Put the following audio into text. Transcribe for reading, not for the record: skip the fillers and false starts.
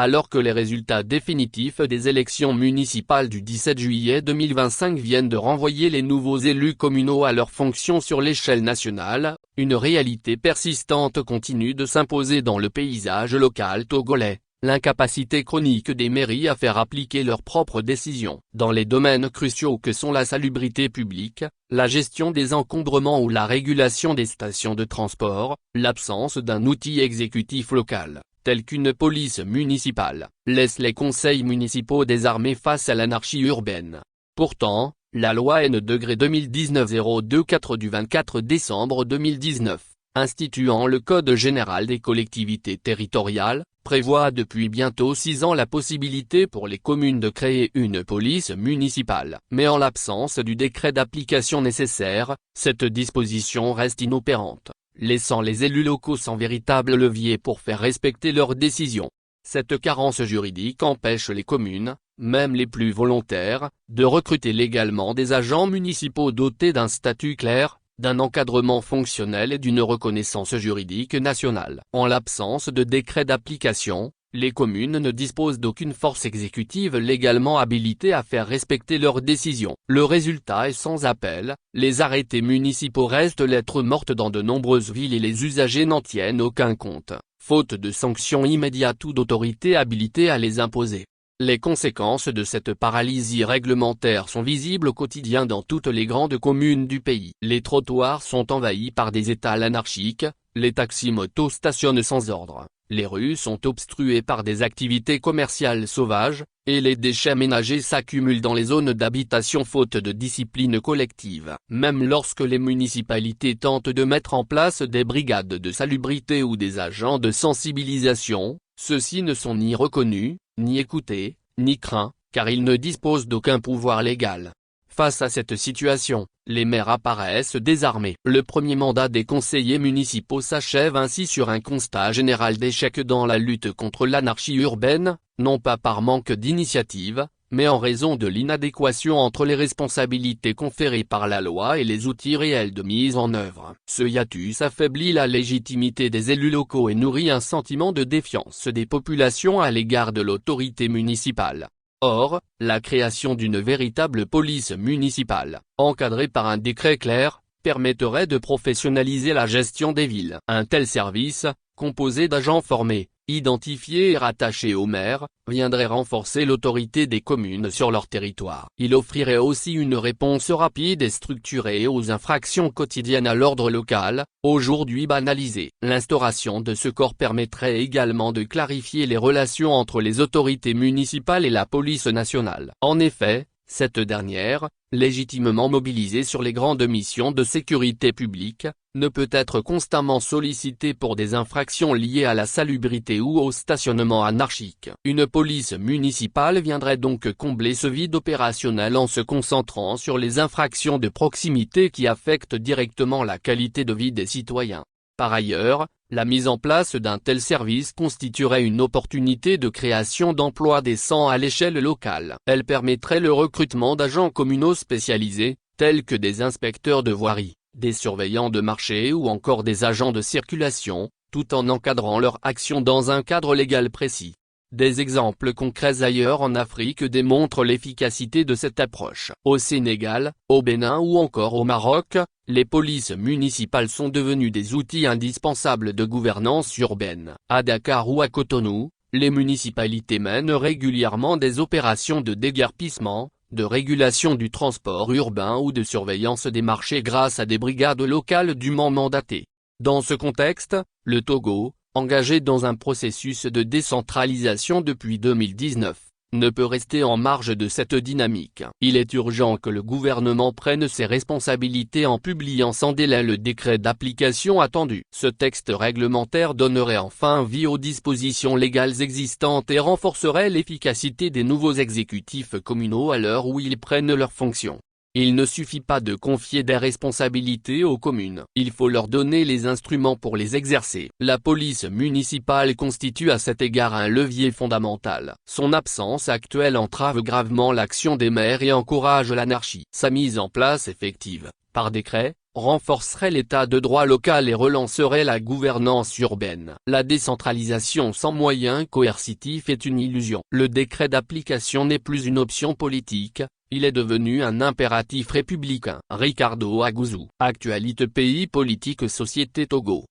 alors que les résultats définitifs des élections municipales du 17 juillet 2025 viennent de renvoyer les nouveaux élus communaux à leurs fonctions sur l'échelle nationale, une réalité persistante continue de s'imposer dans le paysage local togolais. L'incapacité chronique des mairies à faire appliquer leurs propres décisions dans les domaines cruciaux que sont la salubrité publique, la gestion des encombrements ou la régulation des stations de transport, l'absence d'un outil exécutif local, tel qu'une police municipale, laisse les conseils municipaux désarmés face à l'anarchie urbaine. Pourtant, la loi N-2019-024 du 24 décembre 2019, instituant le Code général des collectivités territoriales, prévoit depuis bientôt 6 ans la possibilité pour les communes de créer une police municipale. Mais en l'absence du décret d'application nécessaire, cette disposition reste inopérante, laissant les élus locaux sans véritable levier pour faire respecter leurs décisions. Cette carence juridique empêche les communes, même les plus volontaires, de recruter légalement des agents municipaux dotés d'un statut clair, d'un encadrement fonctionnel et d'une reconnaissance juridique nationale. En l'absence de décret d'application, les communes ne disposent d'aucune force exécutive légalement habilitée à faire respecter leurs décisions. Le résultat est sans appel, les arrêtés municipaux restent lettre morte dans de nombreuses villes et les usagers n'en tiennent aucun compte, faute de sanctions immédiates ou d'autorités habilitées à les imposer. Les conséquences de cette paralysie réglementaire sont visibles au quotidien dans toutes les grandes communes du pays. Les trottoirs sont envahis par des étals anarchiques, les taxis-motos stationnent sans ordre, les rues sont obstruées par des activités commerciales sauvages, et les déchets ménagers s'accumulent dans les zones d'habitation faute de discipline collective. Même lorsque les municipalités tentent de mettre en place des brigades de salubrité ou des agents de sensibilisation, ceux-ci ne sont ni reconnus, ni écoutés, ni craints, car ils ne disposent d'aucun pouvoir légal. Face à cette situation, les maires apparaissent désarmés. Le premier mandat des conseillers municipaux s'achève ainsi sur un constat général d'échec dans la lutte contre l'anarchie urbaine, non pas par manque d'initiative, mais en raison de l'inadéquation entre les responsabilités conférées par la loi et les outils réels de mise en œuvre. Ce hiatus affaiblit la légitimité des élus locaux et nourrit un sentiment de défiance des populations à l'égard de l'autorité municipale. Or, la création d'une véritable police municipale, encadrée par un décret clair, permettrait de professionnaliser la gestion des villes. Un tel service, composé d'agents formés, identifiés et rattachés au maire, viendrait renforcer l'autorité des communes sur leur territoire. Il offrirait aussi une réponse rapide et structurée aux infractions quotidiennes à l'ordre local, aujourd'hui banalisées. L'instauration de ce corps permettrait également de clarifier les relations entre les autorités municipales et la police nationale. En effet, cette dernière, légitimement mobilisée sur les grandes missions de sécurité publique, ne peut être constamment sollicitée pour des infractions liées à la salubrité ou au stationnement anarchique. Une police municipale viendrait donc combler ce vide opérationnel en se concentrant sur les infractions de proximité qui affectent directement la qualité de vie des citoyens. Par ailleurs, la mise en place d'un tel service constituerait une opportunité de création d'emplois décents à l'échelle locale. Elle permettrait le recrutement d'agents communaux spécialisés, tels que des inspecteurs de voirie, des surveillants de marché ou encore des agents de circulation, tout en encadrant leur action dans un cadre légal précis. Des exemples concrets ailleurs en Afrique démontrent l'efficacité de cette approche. Au Sénégal, au Bénin ou encore au Maroc, les polices municipales sont devenues des outils indispensables de gouvernance urbaine. À Dakar ou à Cotonou, les municipalités mènent régulièrement des opérations de déguerpissement, de régulation du transport urbain ou de surveillance des marchés grâce à des brigades locales dûment mandatées. Dans ce contexte, le Togo, engagé dans un processus de décentralisation depuis 2019, ne peut rester en marge de cette dynamique. Il est urgent que le gouvernement prenne ses responsabilités en publiant sans délai le décret d'application attendu. Ce texte réglementaire donnerait enfin vie aux dispositions légales existantes et renforcerait l'efficacité des nouveaux exécutifs communaux à l'heure où ils prennent leurs fonctions. Il ne suffit pas de confier des responsabilités aux communes, il faut leur donner les instruments pour les exercer. La police municipale constitue à cet égard un levier fondamental. Son absence actuelle entrave gravement l'action des maires et encourage l'anarchie. Sa mise en place effective, par décret, renforcerait l'état de droit local et relancerait la gouvernance urbaine. La décentralisation sans moyens coercitifs est une illusion. Le décret d'application n'est plus une option politique, il est devenu un impératif républicain. Ricardo Agouzou, Actualité Pays Politique Société Togo.